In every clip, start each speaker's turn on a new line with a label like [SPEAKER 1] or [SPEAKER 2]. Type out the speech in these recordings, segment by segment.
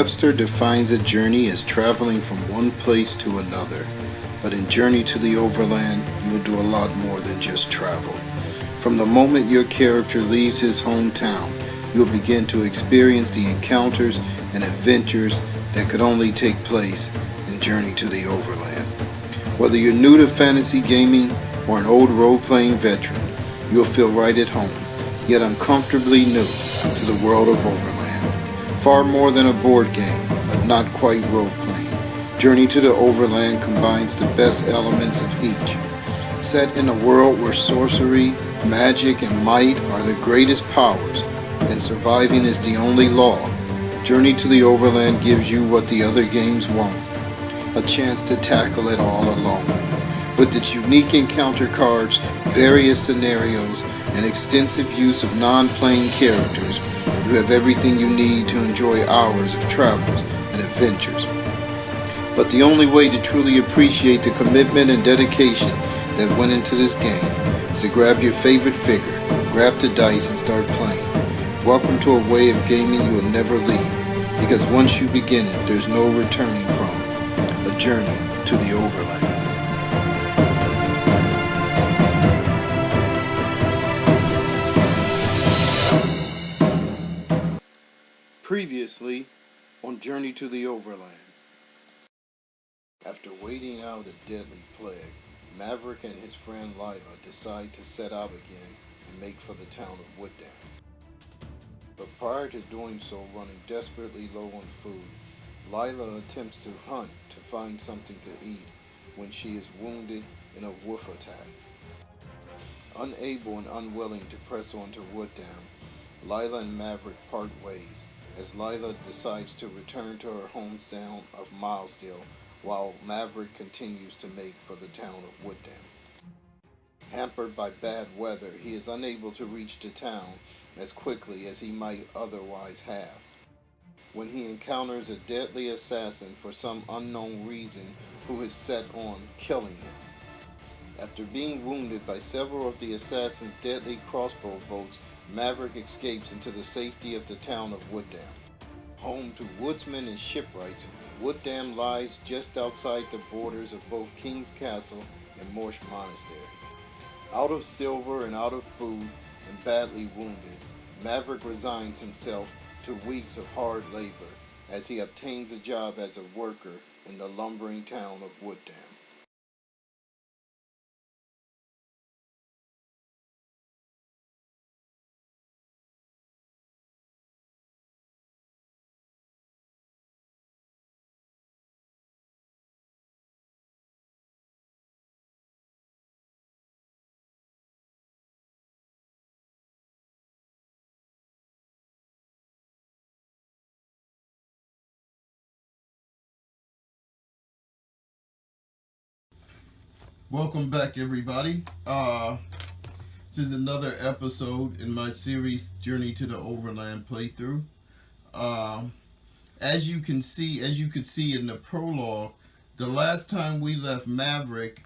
[SPEAKER 1] Webster defines a journey as traveling from one place to another. But in Journey to the Overland, you will do a lot more than just travel. From the moment your character leaves his hometown, you'll begin to experience the encounters and adventures that could only take place in Journey to the Overland. Whether you're new to fantasy gaming or an old role-playing veteran, you'll feel right at home, yet uncomfortably new to the world of Overland. Far more than a board game, but not quite role-playing, Journey to the Overland combines the best elements of each. Set in a world where sorcery, magic, and might are the greatest powers, and surviving is the only law, Journey to the Overland gives you what the other games won't: a chance to tackle it all alone. With its unique encounter cards, various scenarios, and extensive use of non-playing characters, you have everything you need to enjoy hours of travels and adventures. But the only way to truly appreciate the commitment and dedication that went into this game is to grab your favorite figure, grab the dice, and start playing. Welcome to a way of gaming you will never leave, because once you begin it, there's no returning from. A journey to the Overland. Previously on Journey to the Overland. After waiting out a deadly plague, Maverick and his friend Lila decide to set out again and make for the town of Wooddam. But prior to doing so, running desperately low on food, Lila attempts to hunt to find something to eat when she is wounded in a wolf attack. Unable and unwilling to press on to Wooddam, Lila and Maverick part ways, as Lila decides to return to her hometown of Milesdale while Maverick continues to make for the town of Wooddam. Hampered by bad weather, he is unable to reach the town as quickly as he might otherwise have, when he encounters a deadly assassin for some unknown reason who is set on killing him. After being wounded by several of the assassin's deadly crossbow bolts, Maverick escapes into the safety of the town of Wooddam. Home to woodsmen and shipwrights, Wooddam lies just outside the borders of both King's Castle and Morsh Monastery. Out of silver and out of food and badly wounded, Maverick resigns himself to weeks of hard labor as he obtains a job as a worker in the lumbering town of Wooddam. Welcome back, everybody. This is another episode in my series Journey to the Overland playthrough. As you could see in the prologue, the last time we left Maverick,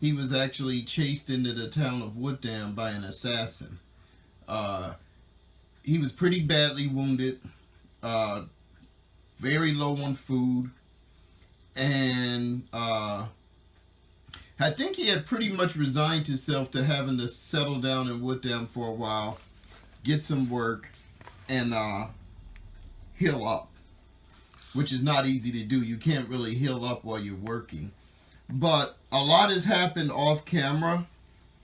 [SPEAKER 1] he was actually chased into the town of Wooddam by an assassin. He was pretty badly wounded, very low on food, and I think he had pretty much resigned himself to having to settle down in Wooddam for a while, get some work, and heal up, which is not easy to do. You can't really heal up while you're working. But a lot has happened off camera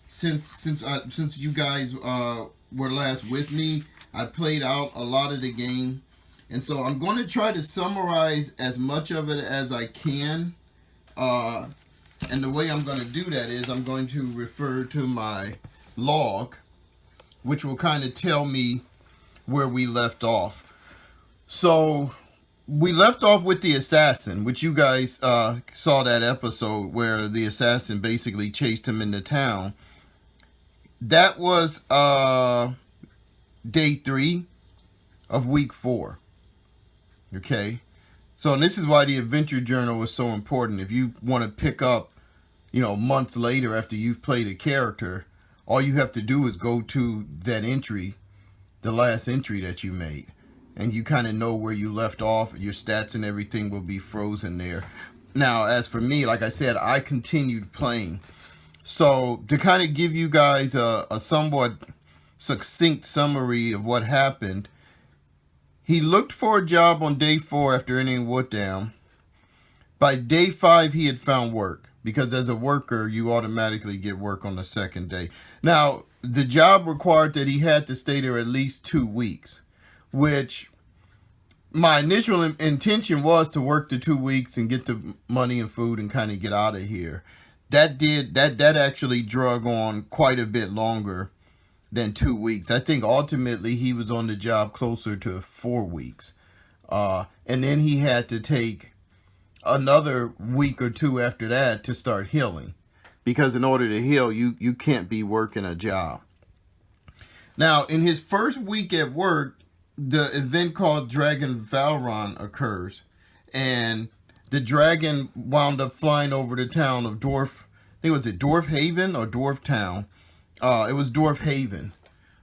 [SPEAKER 1] since you guys were last with me. I played out a lot of the game, and so I'm going to try to summarize as much of it as I can. And the way I'm going to do that is I'm going to refer to my log, which will kind of tell me where we left off. So we left off with the assassin, which you guys saw that episode where the assassin basically chased him into town. That was day 3 of week 4. Okay. So, and this is why the adventure journal is so important. If you want to pick up, months later after you've played a character, all you have to do is go to that entry, the last entry that you made,
[SPEAKER 2] and you kind of know where you left off. Your stats and everything will be frozen there. Now, as for me, like I said, I continued playing. So to kind of give you guys a somewhat succinct summary of what happened, he looked for a job on day 4 after ending Wooddown. By day 5, he had found work, because as a worker, you automatically get work on the second day. Now, the job required that he had to stay there at least 2 weeks, which my initial intention was to work the 2 weeks and get the money and food and kind of get out of here. That actually drug on quite a bit longer than 2 weeks. I think ultimately he was on the job closer to 4 weeks. And then he had to take another week or 2 after that to start healing. Because in order to heal, you can't be working a job. Now, in his first week at work, the event called Dragon Valron occurs. And the dragon wound up flying over the town of Dwarf. I think, was it Dwarf Haven or Dwarf Town? It was Dwarf Haven,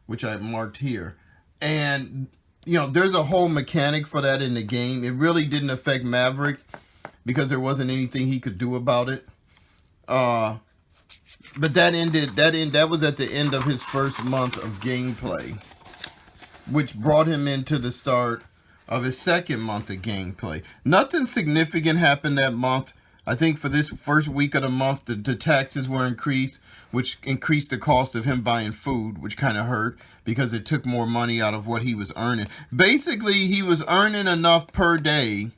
[SPEAKER 2] which I marked here. And, there's a whole mechanic for that in the game. It really didn't affect Maverick because there wasn't anything he could do about it. But that was at the end of his first month of gameplay, which brought him into the start of his second month of gameplay. Nothing significant happened that month. I think for this first week of the month, the taxes were increased, which increased the cost of him buying food, which kind of hurt because it took more money out of what he was earning. Basically, he was earning enough per day,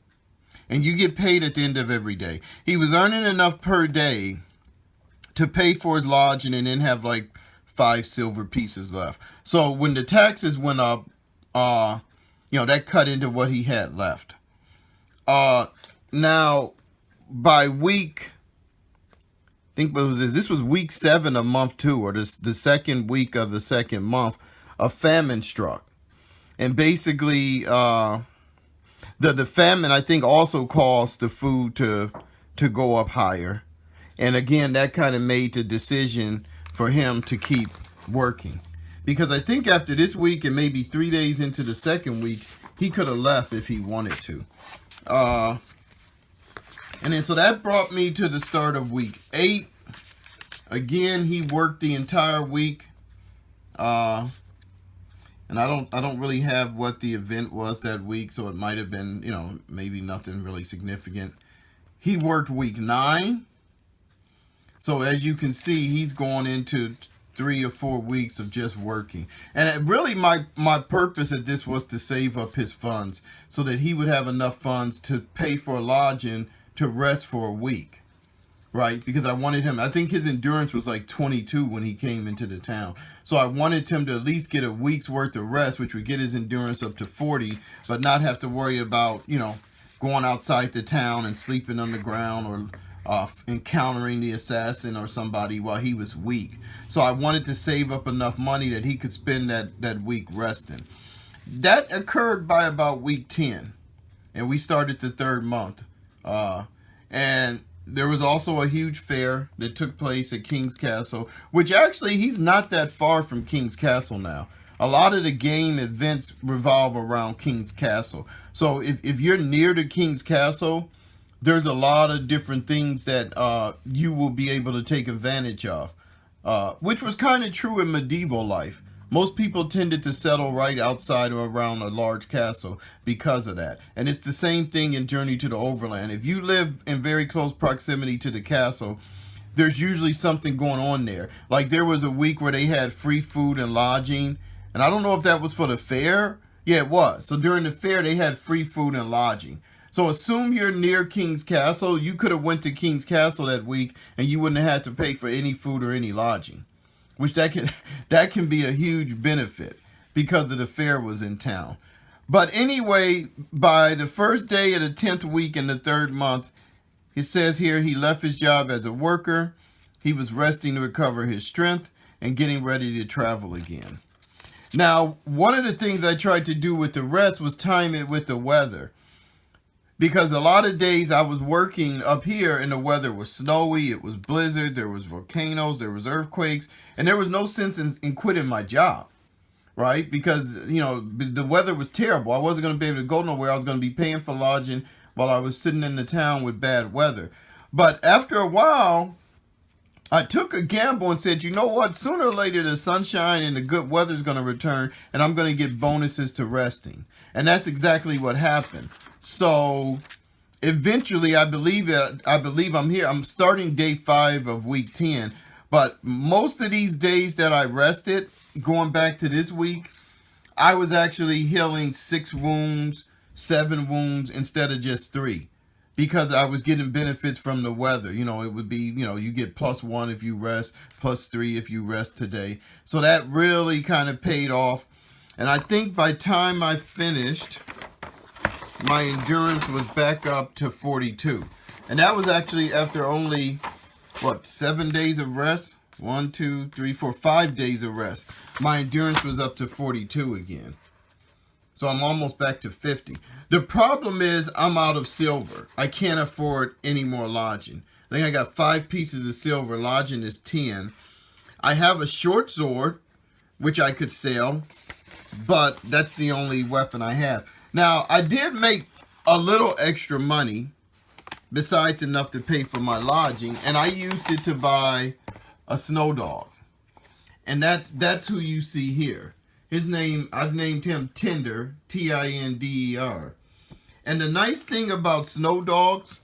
[SPEAKER 2] and you get paid at the end of every day. He was earning enough per day to pay for his lodging and then have like 5 silver pieces left. So when the taxes went up, that cut into what he had left. Now, by week, I think this was week 7 of month 2, or the second week of the second month, a famine struck. And basically, the famine, I think, also caused the food to go up higher. And again, that kind of made the decision for him to keep working. Because I think after this week and maybe 3 days into the second week, he could have left if he wanted to. And then so that brought me to the start of week 8. Again, he worked the entire week. And I don't really have what the event was that week, so it might have been, maybe nothing really significant. He worked week 9. So as you can see, he's going into 3 or 4 weeks of just working. And really my purpose at this was to save up his funds so that he would have enough funds to pay for a lodging to rest for a week, right? Because I wanted him, I think his endurance was like 22 when he came into the town. So I wanted him to at least get a week's worth of rest, which would get his endurance up to 40, but not have to worry about, going outside the town and sleeping on the ground or encountering the assassin or somebody while he was weak. So I wanted to save up enough money that he could spend that week resting. That occurred by about week 10, and we started the 3rd month. And there was also a huge fair that took place at King's Castle, which actually he's not that far from King's Castle now. A lot of the game events revolve around King's Castle. So if you're near to King's Castle, there's a lot of different things that you will be able to take advantage of, which was kind of true in medieval life. Most people tended to settle right outside or around a large castle because of that. And it's the same thing in Journey to the Overland. If you live in very close proximity to the castle, there's usually something going on there. Like there was a week where they had free food and lodging. And I don't know if that was for the fair. Yeah, it was. So during the fair, they had free food and lodging. So assume you're near King's Castle. You could have went to King's Castle that week and you wouldn't have had to pay for any food or any lodging. Which that can be a huge benefit because of the fair was in town. But anyway, by the first day of the 10th week in the 3rd month, it says here he left his job as a worker. He was resting to recover his strength and getting ready to travel again. Now, one of the things I tried to do with the rest was time it with the weather. Because a lot of days I was working up here and the weather was snowy, it was blizzard, there was volcanoes, there was earthquakes, and there was no sense in quitting my job. right? Because, you know, the weather was terrible. I wasn't going to be able to go nowhere. I was going to be paying for lodging while I was sitting in the town with bad weather. But after a while, I took a gamble and said, you know what? Sooner or later, the sunshine and the good weather is going to return, and I'm going to get bonuses to resting. And that's exactly what happened. So eventually, I believe I'm here. I'm starting day 5 of week 10. But most of these days that I rested, going back to this week, I was actually healing 6 wounds, 7 wounds instead of just 3. Because I was getting benefits from the weather. You know, it would be, you know, you get +1 if you rest, +3 if you rest today. So that really kind of paid off. And I think by the time I finished, my endurance was back up to 42. And that was actually after only, 7 days of rest? 1, 2, 3, 4, 5 days of rest. My endurance was up to 42 again. So I'm almost back to 50. The problem is I'm out of silver. I can't afford any more lodging. I think I got 5 pieces of silver. Lodging is 10. I have a short sword, which I could sell, but that's the only weapon I have. Now, I did make a little extra money, besides enough to pay for my lodging, and I used it to buy a snow dog. And that's who you see here. His name, I've named him Tinder, Tinder. And the nice thing about snow dogs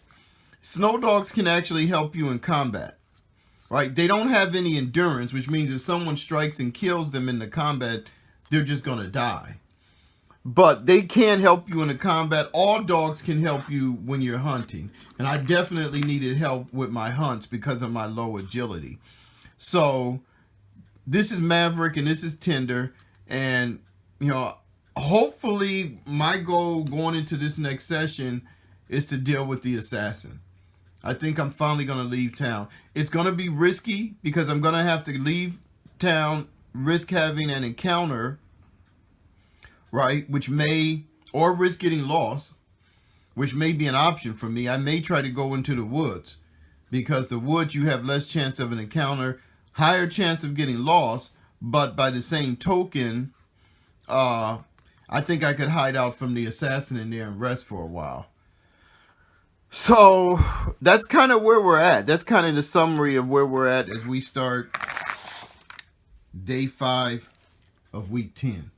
[SPEAKER 2] can actually help you in combat, right? They don't have any endurance, which means if someone strikes and kills them in the combat, they're just going to die. But they can help you in the combat. All dogs can help you when you're hunting. And I definitely needed help with my hunts because of my low agility. So this is Maverick and this is Tinder. And, you know, hopefully my goal going into this next session is to deal with the assassin. I think I'm finally going to leave town. It's going to be risky because I'm going to have to leave town, risk having an encounter, right, or risk getting lost, which may be an option for me. I may try to go into the woods because the woods you have less chance of an encounter, higher chance of getting lost, but by the same token, I think I could hide out from the assassin in there and rest for a while. So that's kind of where we're at. That's kind of the summary of where we're at as we start day 5 of week 10.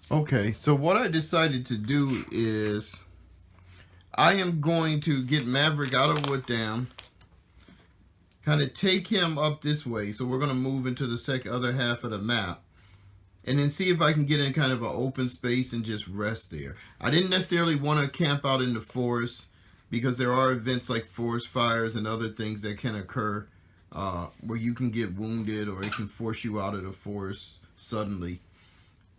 [SPEAKER 2] Okay, so what I decided to do is I am going to get Maverick out of Wood Dam, kind of take him up this way. So we're going to move into the other half of the map and then see if I can get in kind of an open space and just rest there. I didn't necessarily want to camp out in the forest because there are events like forest fires and other things that can occur where you can get wounded or it can force you out of the forest suddenly.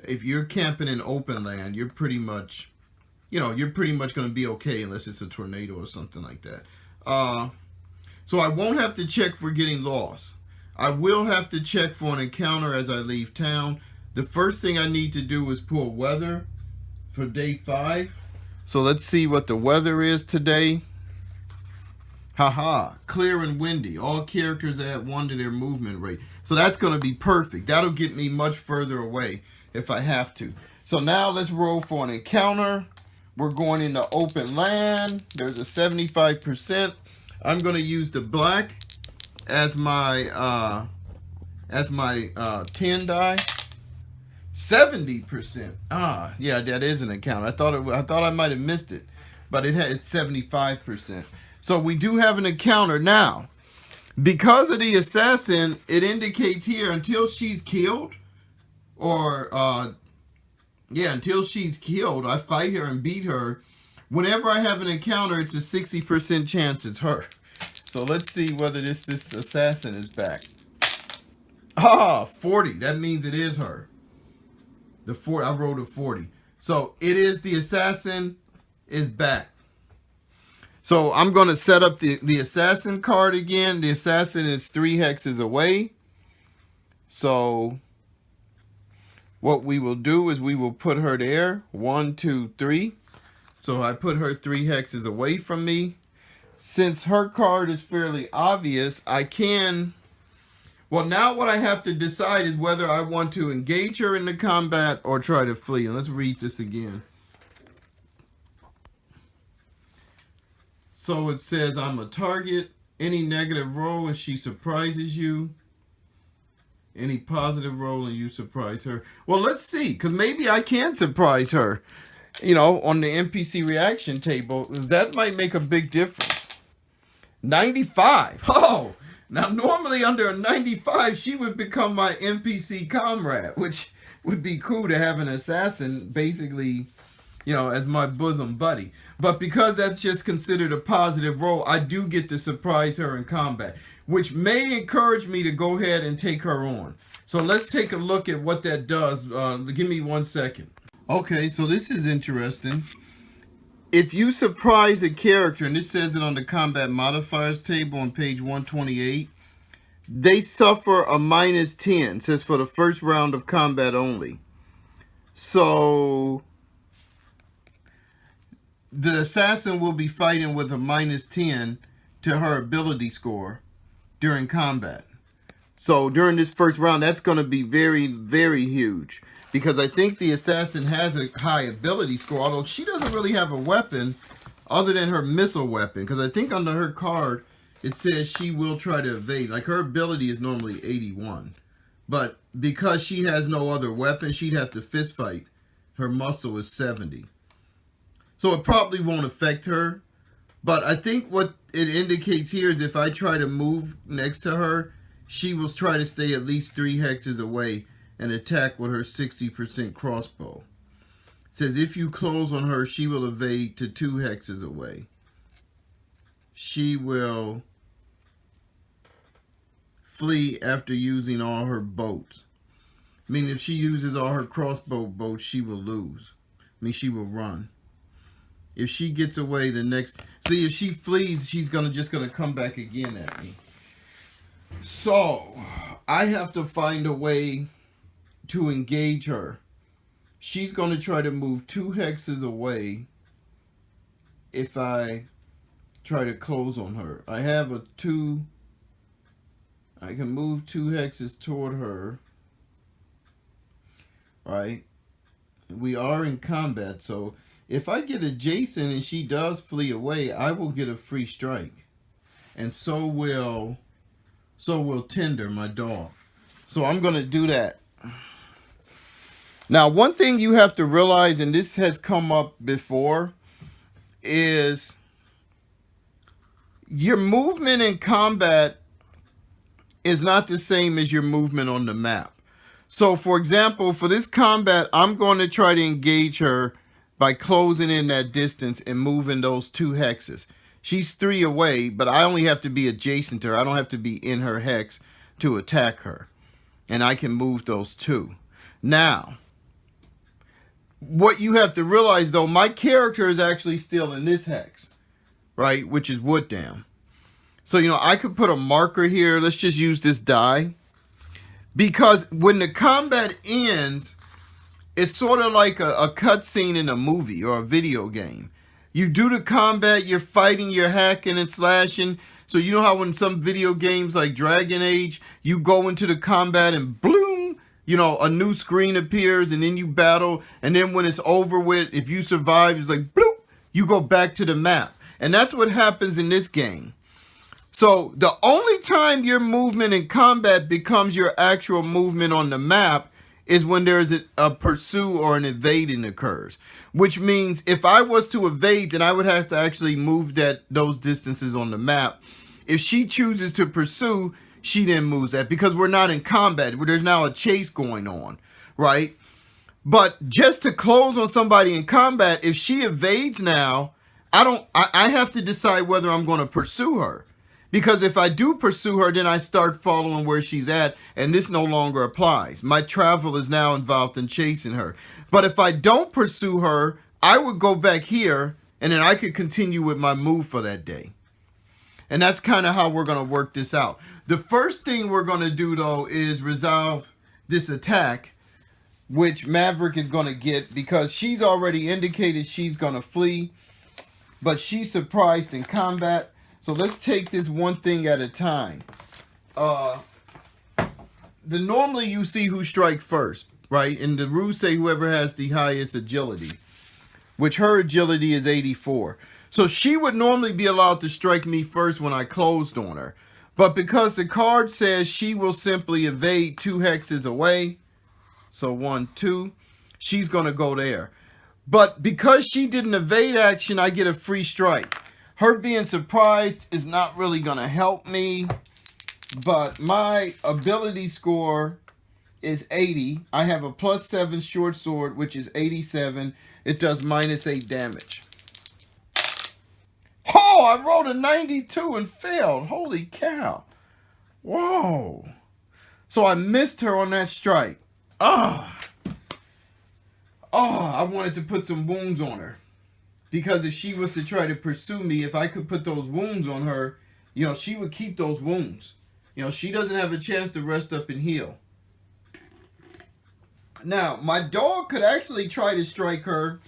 [SPEAKER 2] If you're camping in open land, you're pretty much going to be okay unless it's a tornado or something like that. So I won't have to check for getting lost. I will have to check for an encounter as I leave town. The first thing I need to do is pull weather for day 5. So let's see what the weather is today. Haha, clear and windy. All characters add 1 to their movement rate. So that's going to be perfect. That'll get me much further away if I have to. So now let's roll for an encounter. We're going into open land. There's a 75%. I'm going to use the black as my 10 die. 70%. Yeah, that is an encounter. I thought I might have missed it, but it's 75%. So we do have an encounter now. Because of the assassin, it indicates here until she's killed, or until she's killed, I fight her and beat her. Whenever I have an encounter, it's a 60% chance it's her. So let's see whether this assassin is back. 40. That means it is her. I rolled a 40. So it is the assassin is back. So I'm going to set up the assassin card again. The assassin is 3 hexes away. So what we will do is we will put her there. 1, 2, 3. So I put her 3 hexes away from me. Since her card is fairly obvious, I can Well, now what I have to decide is whether I want to engage her in the combat or try to flee. And let's read this again. So it says, I'm a target. Any negative roll and she surprises you. Any positive roll and you surprise her. Well, let's see, because maybe I can surprise her, you know, on the NPC reaction table. That might make a big difference. 95. Oh, now normally under a 95, she would become my NPC comrade, which would be cool to have an assassin basically, you know, as my bosom buddy. But because that's just considered a positive roll, I do get to surprise her in combat, which may encourage me to go ahead and take her on. So let's take a look at what that does. Give me 1 second. Okay, so this is interesting. If you surprise a character, and this says it on the combat modifiers table on page 128, they suffer a -10. It says for the first round of combat only. So the assassin will be fighting with a -10 to her ability score during combat. So during this first round, that's going to be very, very huge. Because I think the assassin has a high ability score, although she doesn't really have a weapon other than her missile weapon. Because I think under her card, it says she will try to evade. Like her ability is normally 81. But because she has no other weapon, she'd have to fist fight. Her muscle is 70. So it probably won't affect her. But I think what it indicates here is if I try to move next to her, she will try to stay at least 3 hexes away and attack with her 60% crossbow. It says if you close on her, she will evade to 2 hexes away. She will flee after using all her bolts. I mean, if she uses all her crossbow bolts, she will lose. I mean, she will run. If she gets away the next... See, if she flees, she's just gonna come back again at me. So, I have to find a way to engage her. She's going to try to move 2 hexes away if I try to close on her. I have a 2. I can move 2 hexes toward her. Right? We are in combat, so if I get adjacent and she does flee away, I will get a free strike. And so will Tender, my dog. So I'm going to do that. Now, one thing you have to realize, and this has come up before, is your movement in combat is not the same as your movement on the map. So, for example, for this combat, I'm going to try to engage her by closing in that distance and moving those 2 hexes. She's 3 away, but I only have to be adjacent to her. I don't have to be in her hex to attack her. And I can move those 2. Now, what you have to realize, though, my character is actually still in this hex, right, which is Wood Dam. So, you know, I could put a marker here. Let's just use this die. Because when the combat ends, it's sort of like a cutscene in a movie or a video game. You do the combat, you're fighting, you're hacking and slashing. So you know how in some video games like Dragon Age, you go into the combat and bloom, you know, a new screen appears and then you battle. And then when it's over with, if you survive, it's like, bloop, you go back to the map. And that's what happens in this game. So the only time your movement in combat becomes your actual movement on the map is when there's a pursue or an evading occurs. Which means if I was to evade, then I would have to actually move those distances on the map. If she chooses to pursue, she then moves that because we're not in combat. There's now a chase going on, right? But just to close on somebody in combat, if she evades now, I have to decide whether I'm going to pursue her. Because if I do pursue her, then I start following where she's at, and this no longer applies. My travel is now involved in chasing her. But if I don't pursue her, I would go back here, and then I could continue with my move for that day. And that's kind of how we're going to work this out. The first thing we're going to do, though, is resolve this attack, which Maverick is going to get, because she's already indicated she's going to flee, but she's surprised in combat. So let's take this one thing at a time. normally you see who strike first, right? And the rules say whoever has the highest agility, which her agility is 84. So she would normally be allowed to strike me first when I closed on her. But because the card says she will simply evade 2 hexes away, so 1, 2, she's going to go there. But because she did an evade action, I get a free strike. Her being surprised is not really going to help me. But my ability score is 80. I have a +7 short sword, which is 87. It does -8 damage. Oh, I rolled a 92 and failed. Holy cow. Whoa. So I missed her on that strike. Ah. Oh, I wanted to put some wounds on her. Because if she was to try to pursue me, if I could put those wounds on her, you know, she would keep those wounds. You know, she doesn't have a chance to rest up and heal. Now, my dog could actually try to strike her.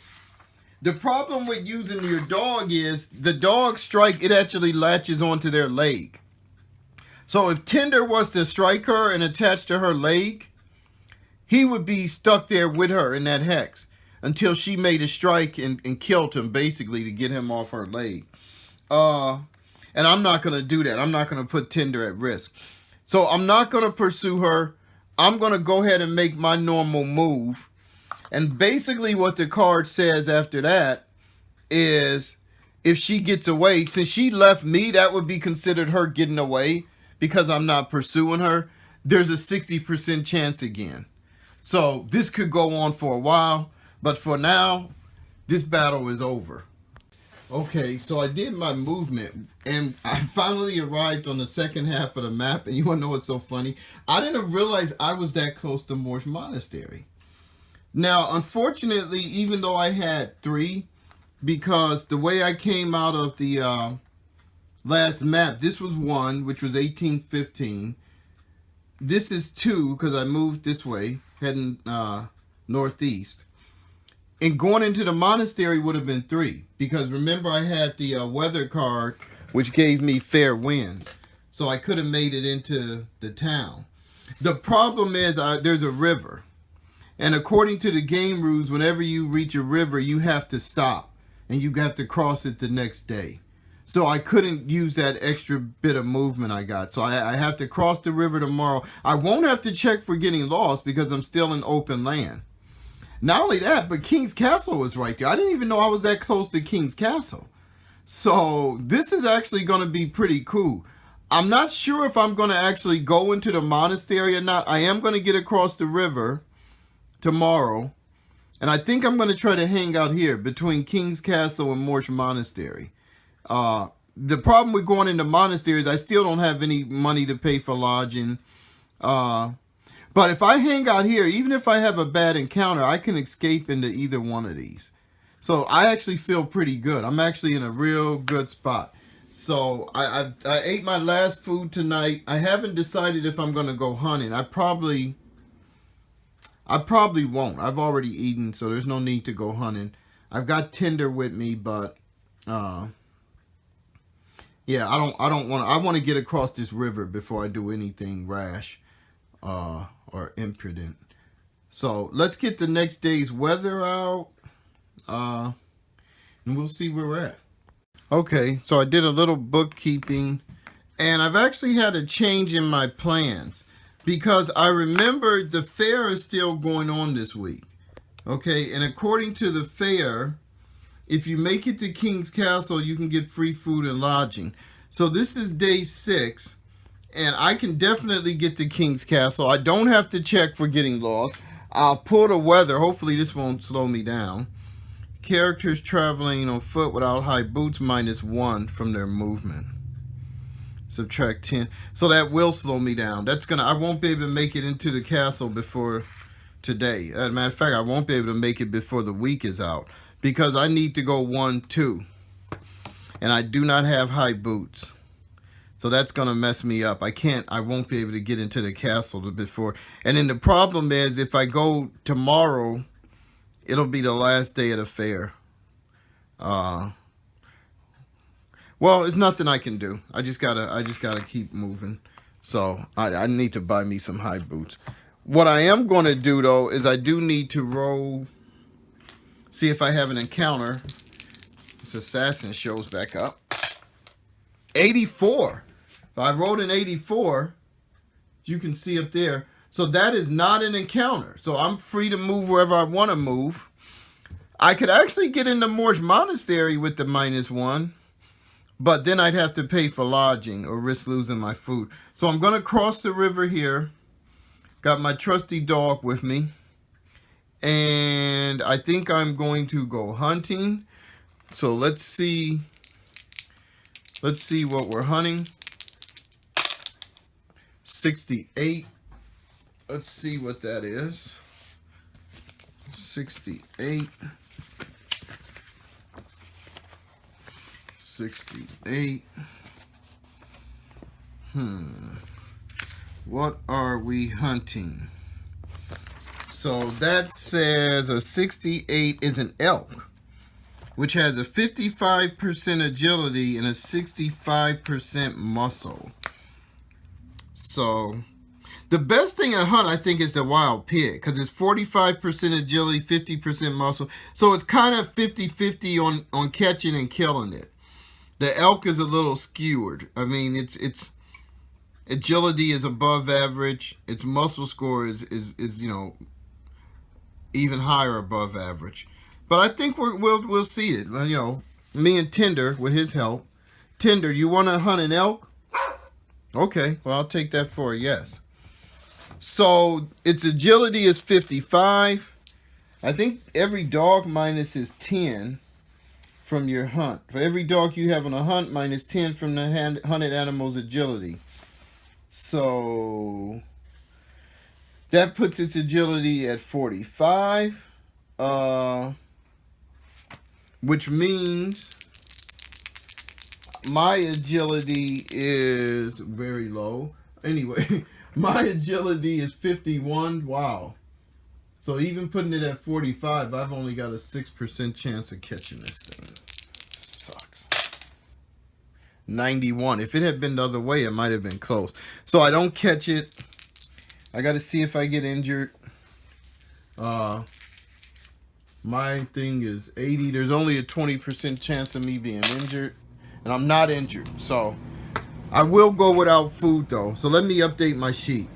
[SPEAKER 2] The problem with using your dog is the dog strike, it actually latches onto their leg. So if Tinder was to strike her and attach to her leg, he would be stuck there with her in that hex until she made a strike and killed him, basically, to get him off her leg. And I'm not going to do that. I'm not going to put Tinder at risk. So I'm not going to pursue her. I'm going to go ahead and make my normal move. And basically what the card says after that is if she gets away, since she left me, that would be considered her getting away because I'm not pursuing her. There's a 60% chance again. So this could go on for a while, but for now, this battle is over. Okay, so I did my movement, and I finally arrived on the second half of the map, and you want to know what's so funny? I didn't realize I was that close to Morsh Monastery. Now, unfortunately, even though I had 3, because the way I came out of the last map, this was 1, which was 1815. This is 2, because I moved this way, heading northeast. And going into the monastery would have been 3. Because remember, I had the weather card, which gave me fair winds. So I could have made it into the town. The problem is there's a river. And according to the game rules, whenever you reach a river, you have to stop. And you have to cross it the next day. So I couldn't use that extra bit of movement I got. So I have to cross the river tomorrow. I won't have to check for getting lost because I'm still in open land. Not only that, but King's Castle was right there. I didn't even know I was that close to King's Castle. So this is actually going to be pretty cool. I'm not sure if I'm going to actually go into the monastery or not. I am going to get across the river tomorrow. And I think I'm going to try to hang out here between King's Castle and Morsh Monastery. The problem with going into monasteries, I still don't have any money to pay for lodging. But if I hang out here, even if I have a bad encounter, I can escape into either one of these. So I actually feel pretty good. I'm actually in a real good spot. So I ate my last food tonight. I haven't decided if I'm going to go hunting. I probably won't. I've already eaten, so there's no need to go hunting. I've got Tinder with me, but yeah, I don't want to. I want to get across this river before I do anything rash or imprudent. So let's get the next day's weather out, and we'll see where we're at. Okay, so I did a little bookkeeping, and I've actually had a change in my plans because I remembered the fair is still going on this week. Okay, and according to the fair, if you make it to King's Castle, you can get free food and lodging. So this is day 6, and I can definitely get to King's Castle. I don't have to check for getting lost. I'll pull the weather. Hopefully this won't slow me down. Characters traveling on foot without high boots, -1 from their movement. Subtract 10. So that will slow me down. I won't be able to make it into the castle before today. As a matter of fact, I won't be able to make it before the week is out because I need to go 1, 2. And I do not have high boots. So that's going to mess me up. I won't be able to get into the castle before. And then the problem is if I go tomorrow, it'll be the last day of the fair. Well, it's nothing I can do. I just gotta keep moving. So I need to buy me some high boots. What I am going to do, though, is I do need to roll, see if I have an encounter. This assassin shows back up. 84. So I rolled an 84. You can see up there. So that is not an encounter. So I'm free to move wherever I want to move. I could actually get into Morge Monastery with the -1. But then I'd have to pay for lodging or risk losing my food. So I'm going to cross the river here. Got my trusty dog with me. And I think I'm going to go hunting. So let's see. Let's see what we're hunting. 68. Let's see what that is. 68. 68. What are we hunting? So that says a 68 is an elk, which has a 55% agility and a 65% muscle. So the best thing I hunt, I think, is the wild pig, because it's 45% agility, 50% muscle. So it's kind of 50-50 on catching and killing it. The elk is a little skewered. I mean, its agility is above average. Its muscle score is even higher above average. But I think we'll see it. Me and Tinder with his help. Tinder, you want to hunt an elk? Okay, well, I'll take that for a yes. So its agility is 55. I think every dog minus is 10 from your hunt. For every dog you have on a hunt, minus 10 from the hunted animal's agility. So that puts its agility at 45. Which means my agility is very low. Anyway, my agility is 51. Wow. So even putting it at 45, I've only got a 6% chance of catching this thing. Sucks. 91. If it had been the other way, it might have been close. So I don't catch it. I got to see if I get injured. My thing is 80. There's only a 20% chance of me being injured. And I'm not injured. So I will go without food, though. So let me update my sheet.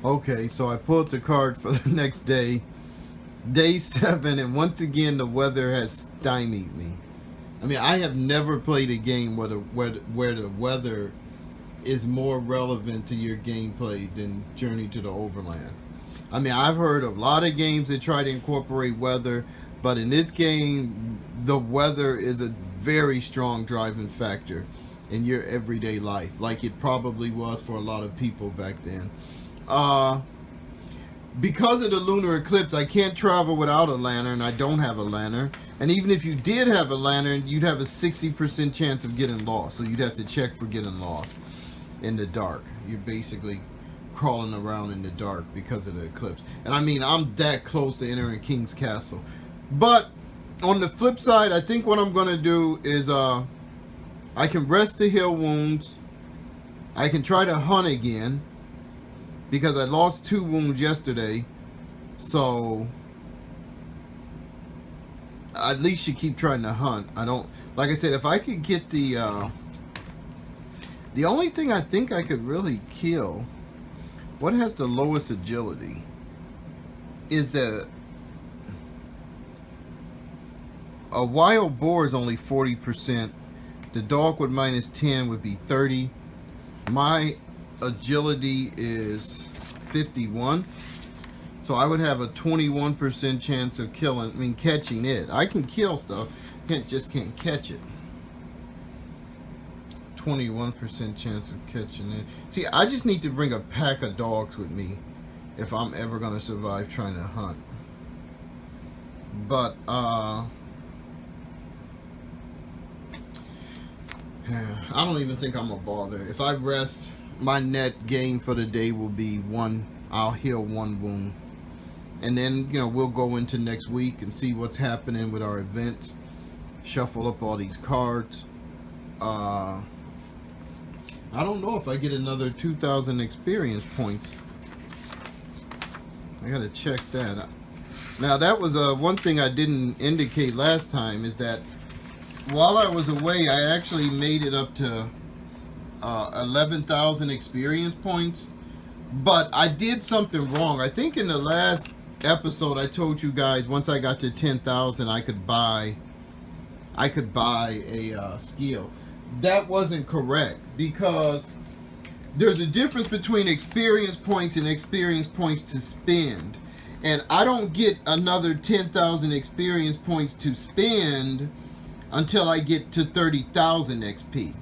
[SPEAKER 2] Okay, so I pulled the card for the next day. Day 7, and once again the weather has stymied me. I mean, I have never played a game where the weather is more relevant to your gameplay than Journey to the Overland. I mean, I've heard of a lot of games that try to incorporate weather, but in this game, the weather is a very strong driving factor in your everyday life, like it probably was for a lot of people back then. Because of the lunar eclipse, I can't travel without a lantern. I don't have a lantern. And even if you did have a lantern, you'd have a 60% chance of getting lost. So you'd have to check for getting lost in the dark. You're basically crawling around in the dark because of the eclipse. And I mean, I'm that close to entering King's Castle. But on the flip side, I think what I'm going to do is I can rest the heal wounds. I can try to hunt again, because I lost 2 wounds yesterday. So at least you keep trying to hunt. I don't, like I said, if I could get the only thing I think I could really kill, what has the lowest agility, is a wild boar is only 40%. The dog with minus 10 would be 30. My agility is 51, so I would have a 21% chance of catching it. I can kill stuff, just can't catch it. 21% chance of catching it. See, I just need to bring a pack of dogs with me if I'm ever going to survive trying to hunt. But I don't even think I'm gonna bother. If I rest, my net gain for the day will be 1. I'll heal 1 wound, and then we'll go into next week and see what's happening with our events. Shuffle up all these cards. I don't know if I get another 2,000 experience points. I gotta check that. Now that was one thing I didn't indicate last time, is that while I was away, I actually made it up to 11,000 experience points. But I did something wrong. I think in the last episode I told you guys once I got to 10,000 I could buy a skill. That wasn't correct, because there's a difference between experience points and experience points to spend. And I don't get another 10,000 experience points to spend until I get to 30,000 XP.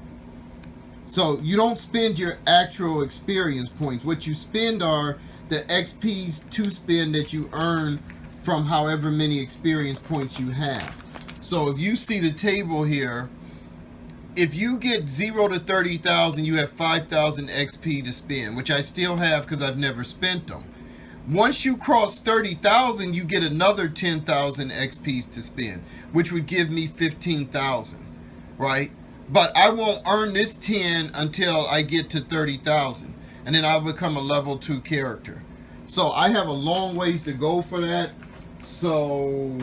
[SPEAKER 2] So you don't spend your actual experience points. What you spend are the XPs to spend that you earn from however many experience points you have. So if you see the table here, if you get 0 to 30,000, you have 5,000 XP to spend, which I still have because I've never spent them. Once you cross 30,000, you get another 10,000 XPs to spend, which would give me 15,000, right? But I won't earn this 10 until I get to 30,000, and then I'll become a level 2 character. So I have a long ways to go for that. So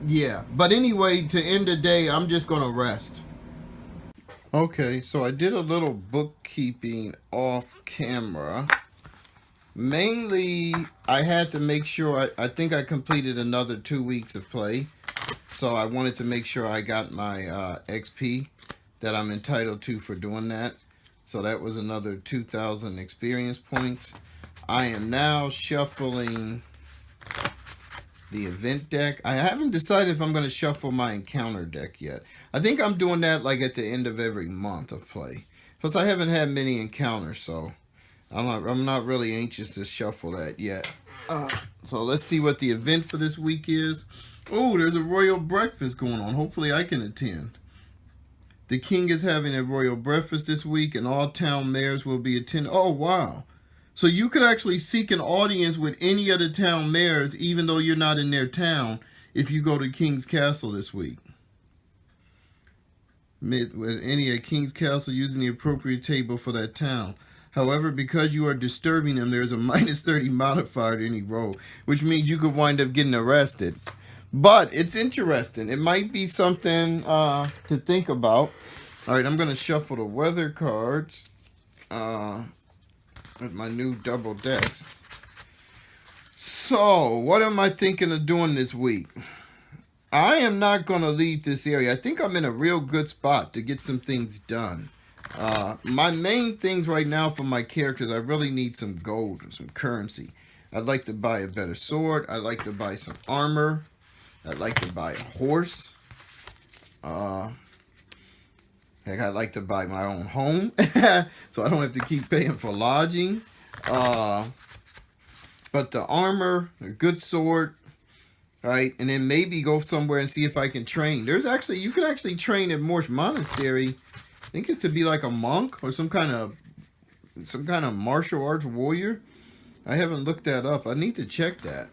[SPEAKER 2] yeah, but anyway, to end the day, I'm just gonna rest. Okay, so I did a little bookkeeping off camera. Mainly, I had to make sure, I think I completed another 2 weeks of play. So I wanted to make sure I got my XP that I'm entitled to for doing that. So that was another 2,000 experience points. I am now shuffling the event deck. I haven't decided if I'm going to shuffle my encounter deck yet. I think I'm doing that like at the end of every month of play. Plus I haven't had many encounters, so I'm not really anxious to shuffle that yet. So let's see what the event for this week is. Oh, there's a royal breakfast going on. Hopefully I can attend. The king is having a royal breakfast this week, and all town mayors will be attending. Oh, wow. So you could actually seek an audience with any of the town mayors, even though you're not in their town, if you go to King's Castle this week. With any at King's Castle using the appropriate table for that town. However, because you are disturbing them, there's a -30 modifier to any roll, which means you could wind up getting arrested. But it's interesting. It might be something to think about. All right, I'm going to shuffle the weather cards with my new double decks. So, what am I thinking of doing this week? I am not going to leave this area. I think I'm in a real good spot to get some things done. My main things right now for my characters, I really need some gold and some currency. I'd like to buy a better sword. I'd like to buy some armor. I'd like to buy a horse. Heck, I'd like to buy my own home so I don't have to keep paying for lodging. But the armor, a good sword, right? And then maybe go somewhere and see if I can train. You can actually train at Morse Monastery. I think it's to be like a monk or some kind of martial arts warrior. I haven't looked that up. I need to check that.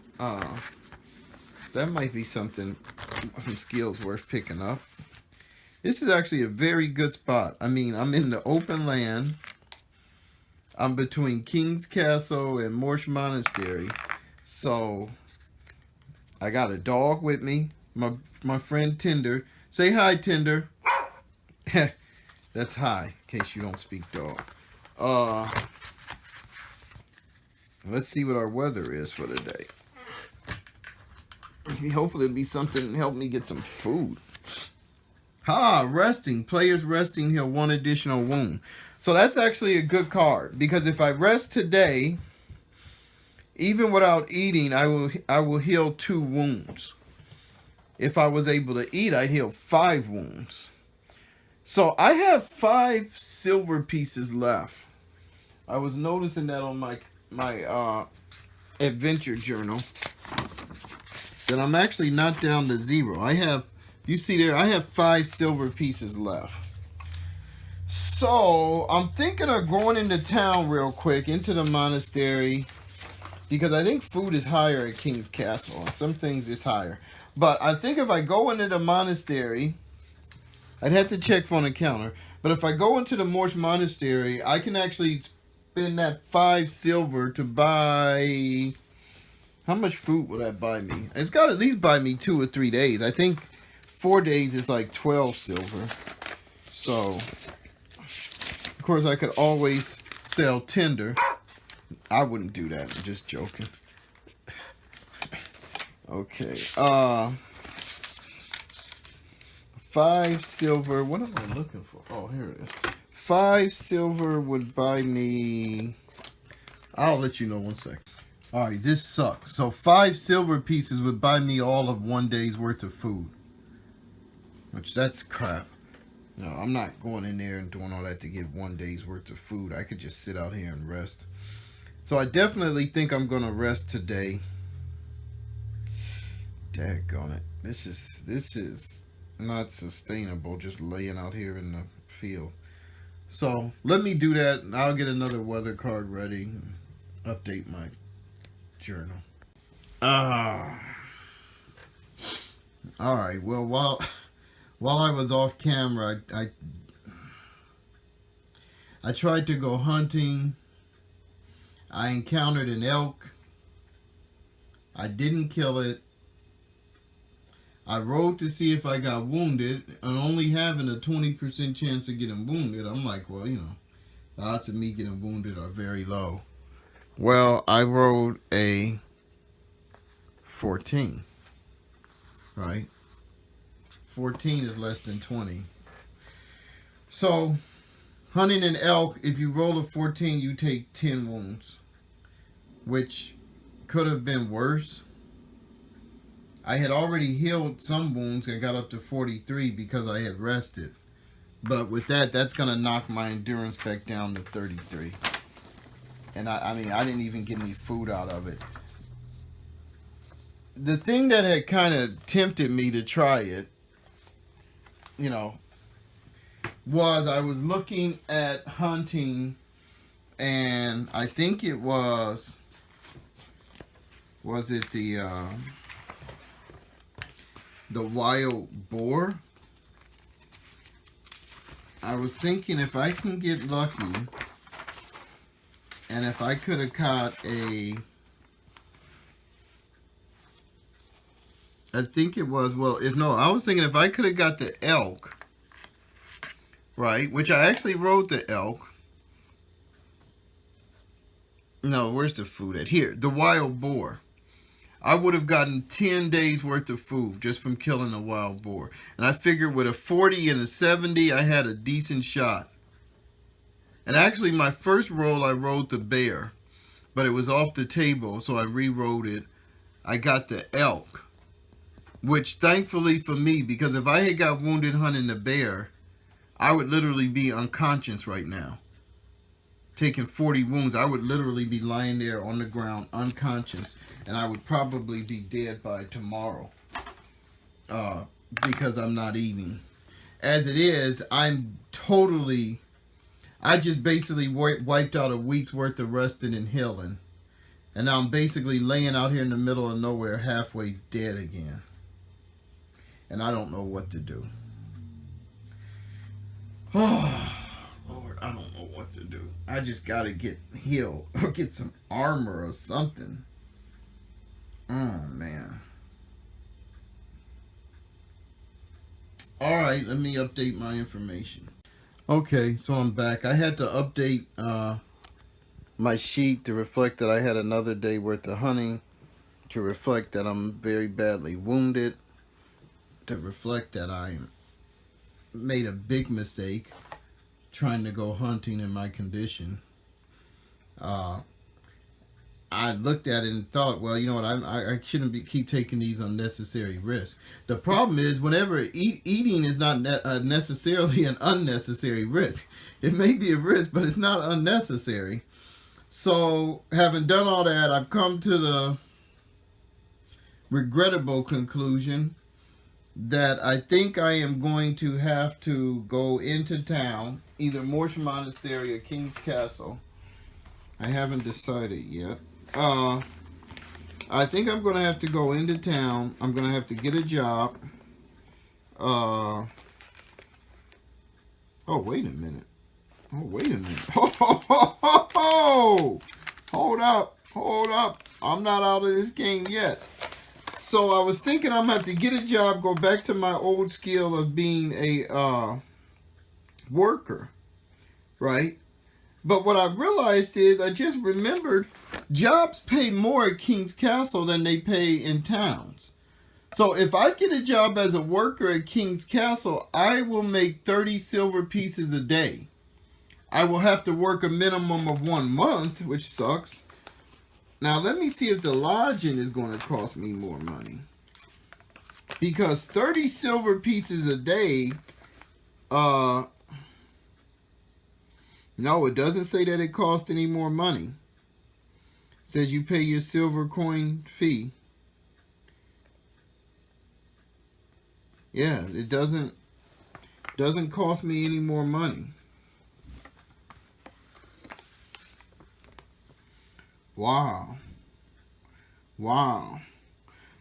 [SPEAKER 2] So that might be some skills worth picking up. This is actually a very good spot. I mean, I'm in the open land. I'm between King's Castle and Morse Monastery. So I got a dog with me. My friend Tinder. Say hi, Tinder. That's hi, in case you don't speak dog. Let's see what our weather is for the day. Hopefully it'll be something to help me get some food. Resting. Players resting heal 1 additional wound. So that's actually a good card, because if I rest today, even without eating, I will heal 2 wounds. If I was able to eat, I'd heal 5 wounds. So I have 5 silver pieces left. I was noticing that on my adventure journal, that I'm actually not down to 0. You see there, I have 5 silver pieces left. So I'm thinking of going into town real quick, into the monastery, because I think food is higher at King's Castle, and some things is higher. But I think if I go into the monastery, I'd have to check for an encounter. But if I go into the Morse Monastery, I can actually spend that 5 silver to buy... How much food will that buy me? It's got to at least buy me 2 or 3 days. I think 4 days is like 12 silver. So, of course, I could always sell tinder. I wouldn't do that. I'm just joking. Okay. 5 silver. What am I looking for? Oh, here it is. 5 silver would buy me... I'll let you know 1 second. Alright, this sucks. So 5 silver pieces would buy me all of 1 day's worth of food. Which, that's crap. No, I'm not going in there and doing all that to get 1 day's worth of food. I could just sit out here and rest. So I definitely think I'm going to rest today. Daggone it. This is not sustainable, just laying out here in the field. So let me do that, and I'll get another weather card ready and update my journal. Alright, well, while I was off camera, I tried to go hunting. I encountered an elk. I didn't kill it. I rode to see if I got wounded, and only having a 20% chance of getting wounded, I'm like, well, you know, the odds of me getting wounded are very low. Well, I rode a 14, right? 14 is less than 20. So, hunting an elk, if you roll a 14, you take 10 wounds, which could have been worse. I had already healed some wounds and got up to 43 because I had rested. But with that, that's going to knock my endurance back down to 33. And I mean, I didn't even get any food out of it. The thing that had kind of tempted me to try it, you know, was I was looking at hunting, and I think it was it the wild boar? I was thinking if I can get lucky, and if I could have caught I think it was, I was thinking if I could have got the elk, right, which I actually rode the elk. No, where's the food at? Here, the wild boar. I would have gotten 10 days worth of food just from killing a wild boar. And I figured with a 40 and a 70, I had a decent shot. And actually, my first roll, I rode the bear. But it was off the table, so I re-rode it. I got the elk. Which, thankfully for me, because if I had got wounded hunting the bear, I would literally be unconscious right now. Taking 40 wounds, I would literally be lying there on the ground, unconscious. And I would probably be dead by tomorrow. Because I'm not eating. As it is, I just basically wiped out a week's worth of resting and healing. And now I'm basically laying out here in the middle of nowhere, halfway dead again. And I don't know what to do. Oh, Lord, I don't know what to do. I just gotta get healed or get some armor or something. Oh, man. Alright, let me update my information. Okay, so I'm back. I had to update my sheet to reflect that I had another day worth of hunting, to reflect that I'm very badly wounded, to reflect that I made a big mistake trying to go hunting in my condition. I looked at it and thought, well, you know what, I shouldn't keep taking these unnecessary risks. The problem is, whenever eating is not necessarily an unnecessary risk. It may be a risk, but it's not unnecessary. So, having done all that, I've come to the regrettable conclusion that I think I am going to have to go into town, either Morse Monastery or King's Castle. I haven't decided yet. I think I'm going to have to go into town. I'm going to have to get a job. Oh, wait a minute. Oh, wait a minute. Oh, hold up. Hold up. I'm not out of this game yet. So I was thinking I'm going to have to get a job, go back to my old skill of being a worker, right? But what I realized is I just remembered jobs pay more at King's Castle than they pay in towns. So if I get a job as a worker at King's Castle, I will make 30 silver pieces a day. I will have to work a minimum of 1 month, which sucks. Now let me see if the lodging is going to cost me more money. Because 30 silver pieces a day, no, it doesn't say that it costs any more money. It says you pay your silver coin fee. Yeah, it doesn't cost me any more money. Wow. Wow.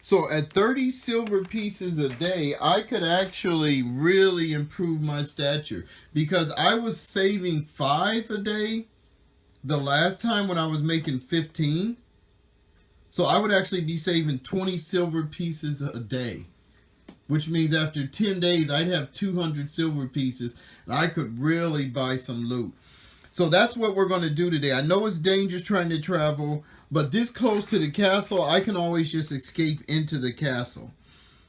[SPEAKER 2] So at 30 silver pieces a day, I could actually really improve my stature. Because I was saving 5 a day the last time when I was making 15. So I would actually be saving 20 silver pieces a day. Which means after 10 days, I'd have 200 silver pieces. And I could really buy some loot. So that's what we're going to do today. I know it's dangerous trying to travel, but this close to the castle, I can always just escape into the castle.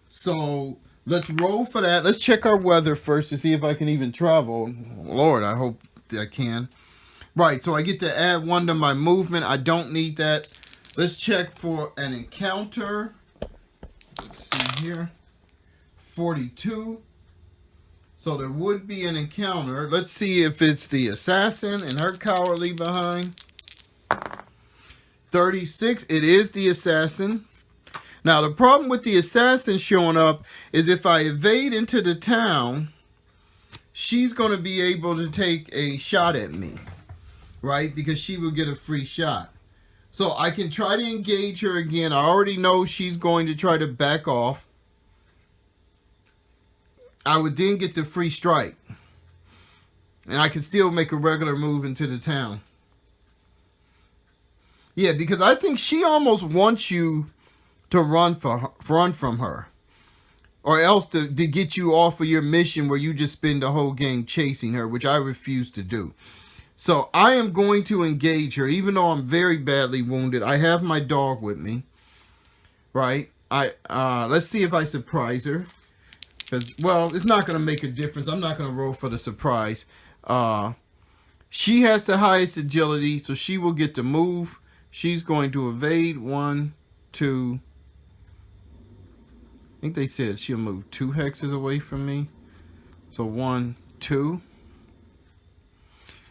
[SPEAKER 2] So let's roll for that. Let's check our weather first to see if I can even travel. Lord, I hope I can. Right, so I get to add 1 to my movement. I don't need that. Let's check for an encounter. Let's see here. 42. So there would be an encounter. Let's see if it's the assassin and her cowardly behind. 36. It is the assassin. Now the problem with the assassin showing up is if I evade into the town, she's going to be able to take a shot at me. Right? Because she will get a free shot. So I can try to engage her again. I already know she's going to try to back off. I would then get the free strike. And I can still make a regular move into the town. Yeah, because I think she almost wants you to run from her. Or else to get you off of your mission where you just spend the whole game chasing her, which I refuse to do. So I am going to engage her, even though I'm very badly wounded. I have my dog with me. Right? Let's see if I surprise her. Because, well, it's not going to make a difference. I'm not going to roll for the surprise. She has the highest agility, so she will get to move. She's going to evade. 1, 2. I think they said she'll move 2 hexes away from me. So 1, 2.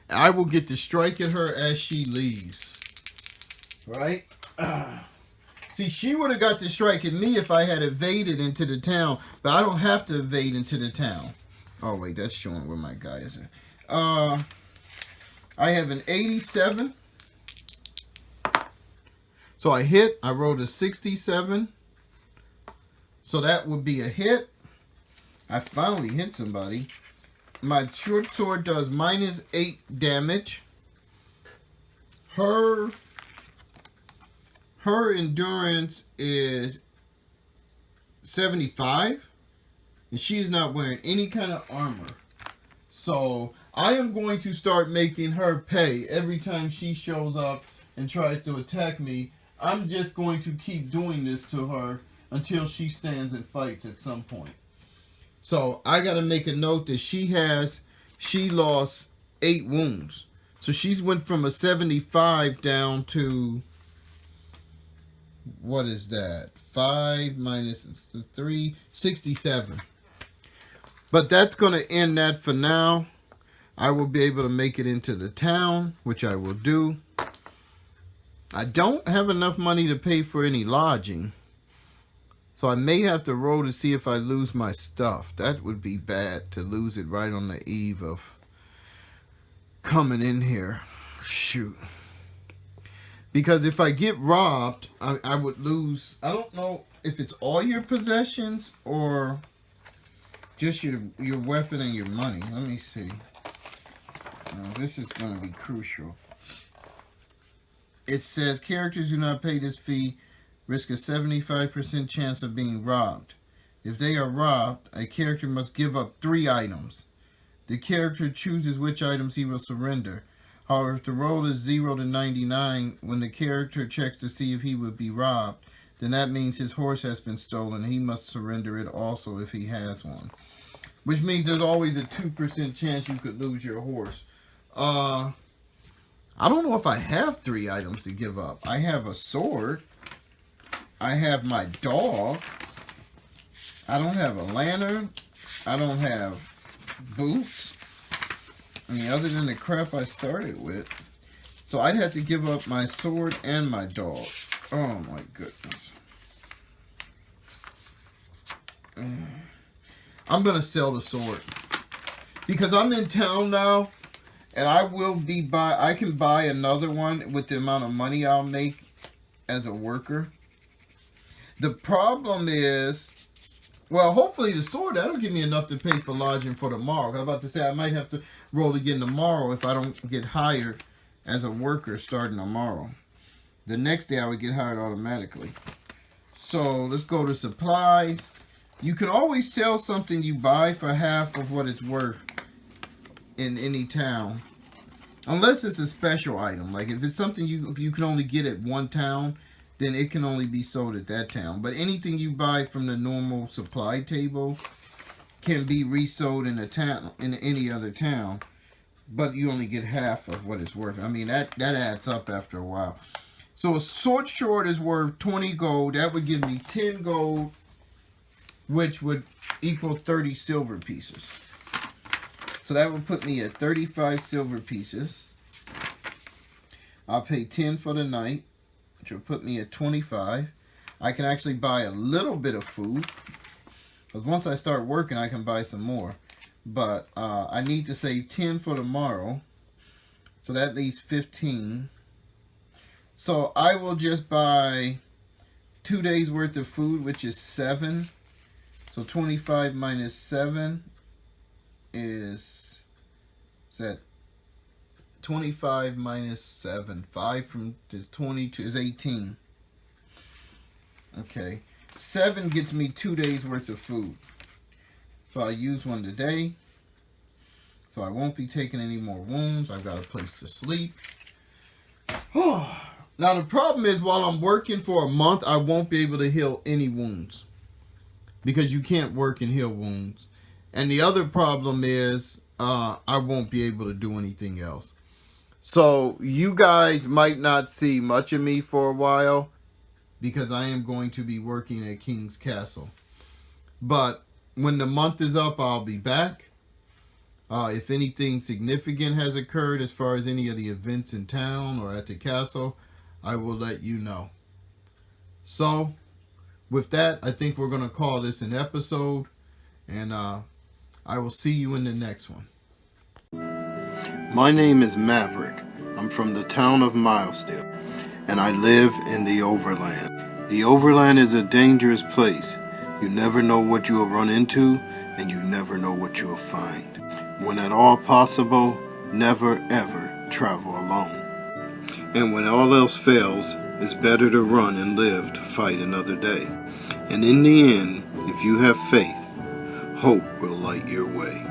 [SPEAKER 2] I will get to strike at her as she leaves. Right? See, she would have got to strike at me if I had evaded into the town. But I don't have to evade into the town. Oh, wait. That's showing where my guy is at. I have an 87. So I hit. I rolled a 67. So that would be a hit. I finally hit somebody. My short sword does -8 damage. Her endurance is 75. And she is not wearing any kind of armor. So I am going to start making her pay every time she shows up and tries to attack me. I'm just going to keep doing this to her until she stands and fights at some point. So I got to make a note that she lost 8 wounds. So she's went from a 75 down to, what is that? 5 minus 3, 67. But that's going to end that for now. I will be able to make it into the town, which I will do. I don't have enough money to pay for any lodging. So I may have to roll to see if I lose my stuff. That would be bad to lose it right on the eve of coming in here. Shoot. Because if I get robbed, I would lose. I don't know if it's all your possessions or just your weapon and your money. Let me see. Now, this is going to be crucial. It says characters who not pay this fee risk a 75% chance of being robbed. If they are robbed, a character must give up 3 items. The character chooses which items he will surrender. However, if the roll is 0 to 99, when the character checks to see if he would be robbed, then that means his horse has been stolen and he must surrender it also if he has one. Which means there's always a 2% chance you could lose your horse. I don't know if I have 3 items to give up. I have a sword. I have my dog. I don't have a lantern. I don't have boots. I mean, other than the crap I started with. So I'd have to give up my sword and my dog. Oh my goodness. I'm going to sell the sword. Because I'm in town now. And I can buy another one with the amount of money I'll make as a worker. The problem is, well, hopefully the sword, that'll give me enough to pay for lodging for tomorrow. I was about to say I might have to roll again tomorrow if I don't get hired as a worker starting tomorrow. The next day I would get hired automatically. So let's go to supplies. You can always sell something you buy for half of what it's worth in any town, unless it's a special item. Like if it's something you can only get at one town, then it can only be sold at that town. But anything you buy from the normal supply table can be resold in a town, in any other town, but you only get half of what it's worth. I mean, that adds up after a while. So a short sword is worth 20 gold. That would give me 10 gold, which would equal 30 silver pieces. So that would put me at 35 silver pieces. I'll pay 10 for the night, which will put me at 25. I can actually buy a little bit of food, because once I start working, I can buy some more. But I need to save 10 for tomorrow, so that leaves 15. So I will just buy 2 days worth of food, which is 7. So 25 minus 7 is that 25 minus 7. 5 from 22 is 18. Okay. 7 gets me 2 days worth of food. So I use one today. So I won't be taking any more wounds. I've got a place to sleep. Now the problem is, while I'm working for a month, I won't be able to heal any wounds, because you can't work and heal wounds. And the other problem is I won't be able to do anything else. So you guys might not see much of me for a while, because I am going to be working at King's Castle. But when the month is up, I'll be back. If anything significant has occurred as far as any of the events in town or at the castle, I will let you know. So with that, I think we're going to call this an episode, and I will see you in the next one.
[SPEAKER 1] My name is Maverick. I'm from the town of Milesdale, and I live in the Overland. The Overland is a dangerous place. You never know what you will run into, and you never know what you will find. When at all possible, never ever travel alone. And when all else fails, it's better to run and live to fight another day. And in the end, if you have faith, hope will light your way.